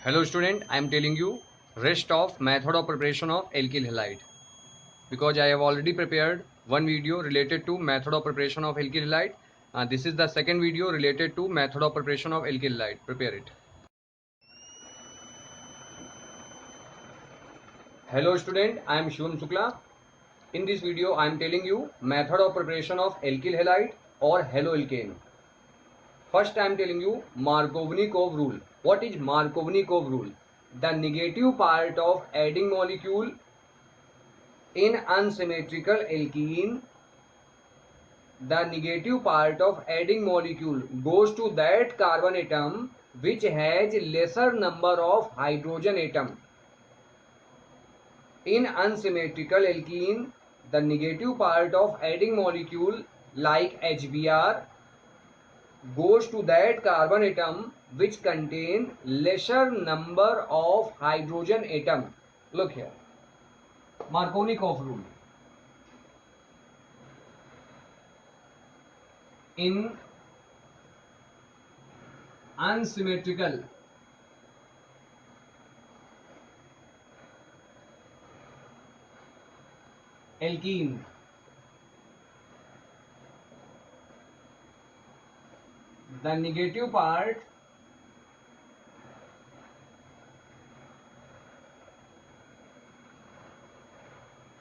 Hello student, I am telling you rest of method of preparation of alkyl halide because I have already prepared one video related to method of preparation of alkyl halide. This is the second video related to method of preparation of alkyl halide. Prepare it. Hello student, I am Shivam Shukla. In this video, I am telling you method of preparation of alkyl halide or haloalkane. First, I am telling you Markovnikov rule. What is Markovnikov rule? The negative part of adding molecule in unsymmetrical alkene, the negative part of adding molecule goes to that carbon atom which has lesser number of hydrogen atom. In unsymmetrical alkene, the negative part of adding molecule like HBr goes to that carbon atom which contain lesser number of hydrogen atom. Look here, Markovnikov rule. In unsymmetrical alkene, the negative part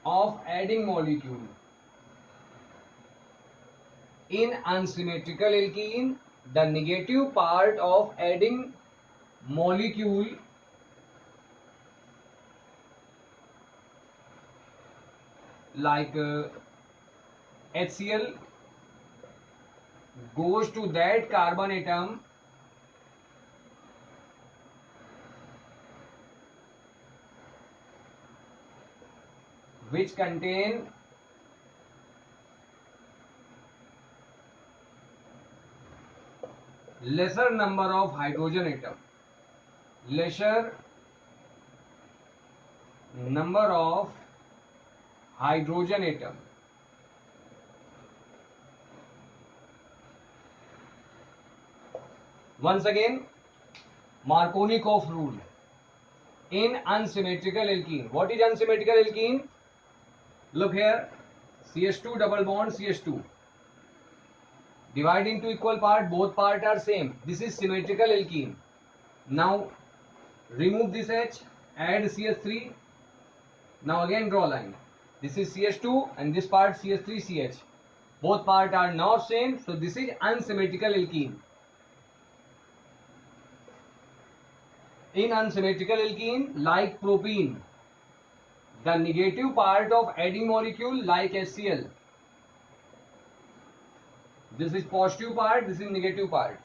of adding molecule in unsymmetrical alkene, the negative part of adding molecule like HCl goes to that carbon atom which contain lesser number of hydrogen atom. Lesser number of hydrogen atom. Once again, Markovnikov rule. In unsymmetrical alkene. What is unsymmetrical alkene? Look here, CH2 double bond CH2. Divide into equal part, both parts are same. This is symmetrical alkene. Now remove this H, add CH3. Now again draw line. This is CH2 and this part CH3CH. Both parts are not same, so this is unsymmetrical alkene. In unsymmetrical alkene, like propene, the negative part of adding molecule like HCl. This is positive part, this is negative part.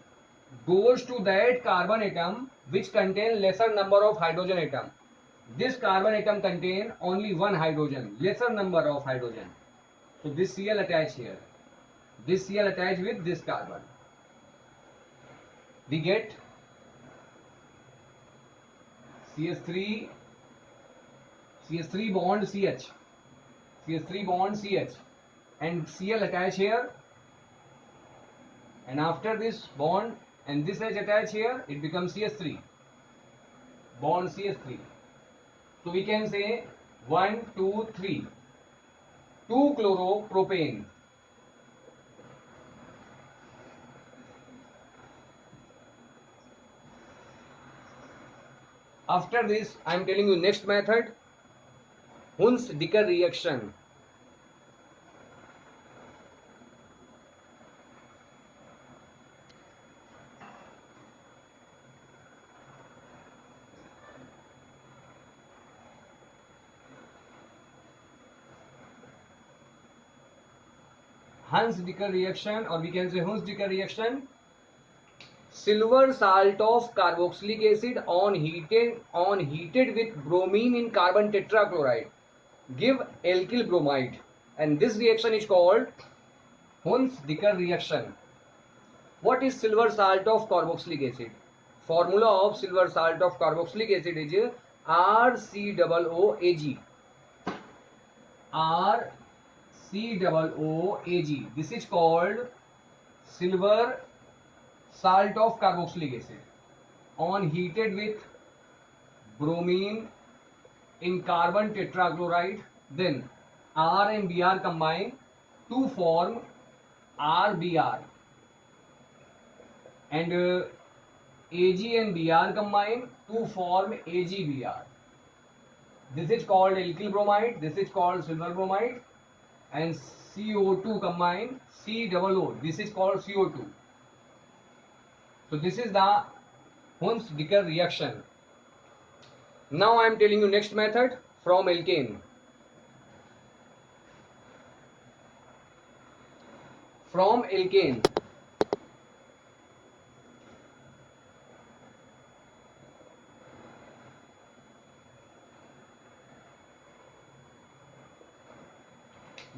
Goes to that carbon atom which contain lesser number of hydrogen atom. This carbon atom contain only one hydrogen, lesser number of hydrogen. So this Cl attach here. This Cl attach with this carbon. We get CH3 bond CH, CH3 bond CH, and Cl attach here, and after this bond and this H attach here, it becomes CH3 bond CH3. So we can say 1 2 3 2-chloropropane. After this, I am telling you next method, Hunsdiker reaction. Hunsdiker reaction, or we can say Hunsdiker reaction. Silver salt of carboxylic acid on heated with bromine in carbon tetrachloride give alkyl bromide, and this reaction is called Hunsdiker reaction. What is silver salt of carboxylic acid? Formula of silver salt of carboxylic acid is RCOOAg. RCOOAg. This is called silver salt of carboxylic acid on heated with bromine in carbon tetrachloride, then R and Br combine to form RBr, and Ag and Br combine to form AgBr. This is called alkyl bromide, this is called silver bromide, and CO2 combine COO, this is called CO2. So this is the Hunsdiker reaction. Now I am telling you next method from alkane. From alkane,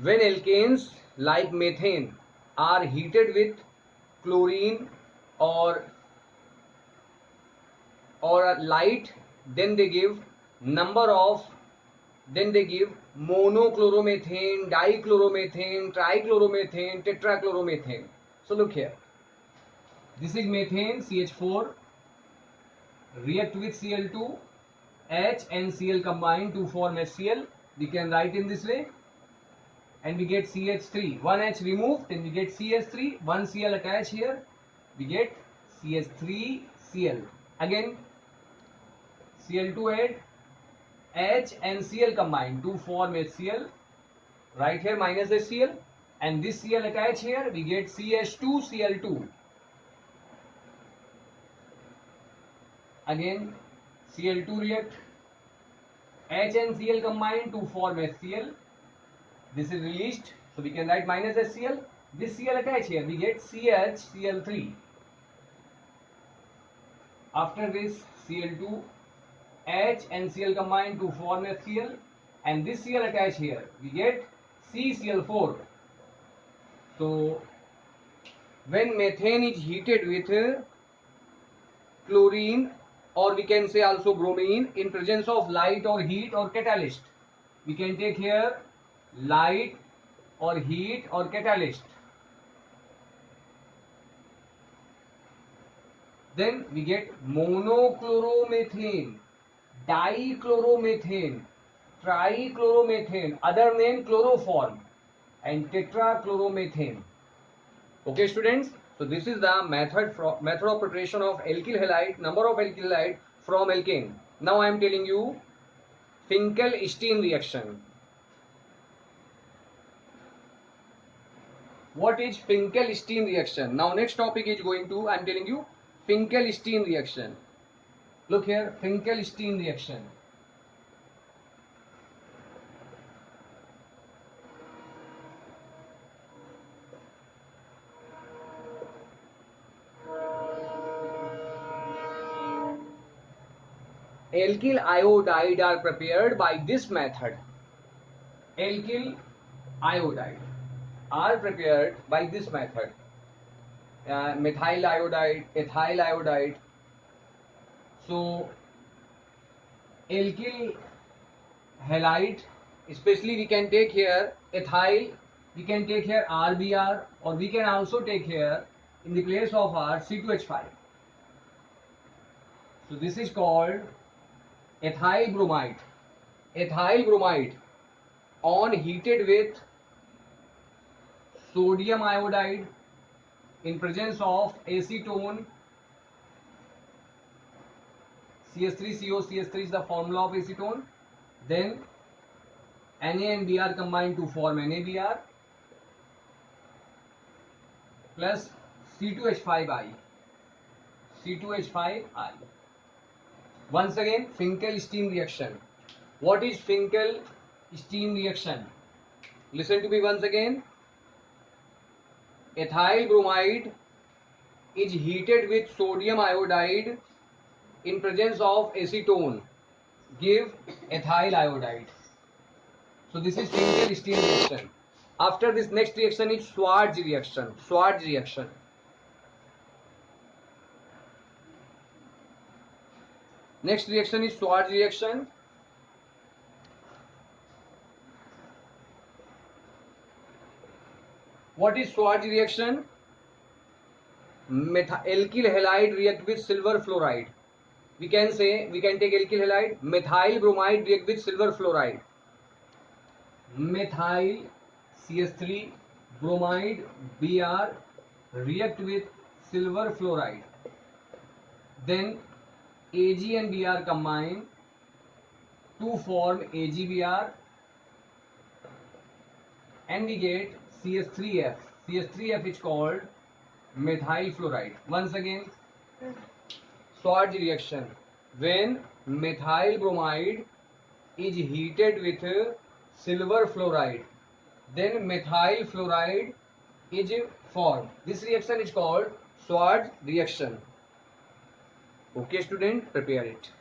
when alkanes like methane are heated with chlorine or a light, then they give monochloromethane, dichloromethane, trichloromethane, tetrachloromethane. So look here, this is methane, CH4, react with Cl2, H and Cl combine to form HCl. We can write in this way, and we get CH3. One H removed, then we get CH3. One Cl attached here, we get CH3Cl. Again, Cl2 add, H and Cl combine to form HCl. Right here minus HCl, and this Cl attached here, we get CH2Cl2. Again, Cl2 react, H and Cl combine to form HCl. This is released, so we can write minus HCl. This Cl attached here, we get CHCl3. After this, Cl2, H and Cl combine to form HCl, and this Cl attached here, we get CCl4. So when methane is heated with chlorine, or we can say also bromine, in presence of light or heat or catalyst, we can take here light or heat or catalyst, then we get monochloromethane, dichloromethane, trichloromethane, other name chloroform, and tetrachloromethane. Okay students, so this is the method of preparation of alkyl halide, number of alkyl halide from alkane. Now I am telling you Finkel-Stein reaction. What is Finkel-Stein reaction? Now next topic is going to, I am telling you Finkel-Stein reaction. Look here, Finkel-Stein reaction. Alkyl iodide are prepared by this method. Alkyl iodide are prepared by this method. Methyl iodide, ethyl iodide. So alkyl halide, especially we can take here ethyl, we can take here RBr, or we can also take here in the place of R C2H5. So this is called ethyl bromide. Ethyl bromide on heated with sodium iodide in presence of acetone, CH3CO, CH3 is the formula of acetone, then Na and Br combine to form NaBr plus C2H5I. C2H5I. Once again, Finkel-Stein reaction. What is Finkel-Stein reaction? Listen to me once again. Ethyl bromide is heated with sodium iodide in presence of acetone, give ethyl iodide. So this is Finkel-Stein reaction. After this, next reaction is Schwarz reaction. Schwarz reaction. Next reaction is Schwarz reaction. What is Schwarz reaction? Alkyl halide react with silver fluoride. we can take alkyl halide. Methyl bromide react with silver fluoride. Methyl CH3 bromide Br react with silver fluoride. Then Ag and Br combine to form AgBr, and we get CH3F. CH3F is called methyl fluoride. Once again, Schwarz reaction. When methyl bromide is heated with silver fluoride, then methyl fluoride is formed. This reaction is called Schwarz reaction. Okay, student, prepare it.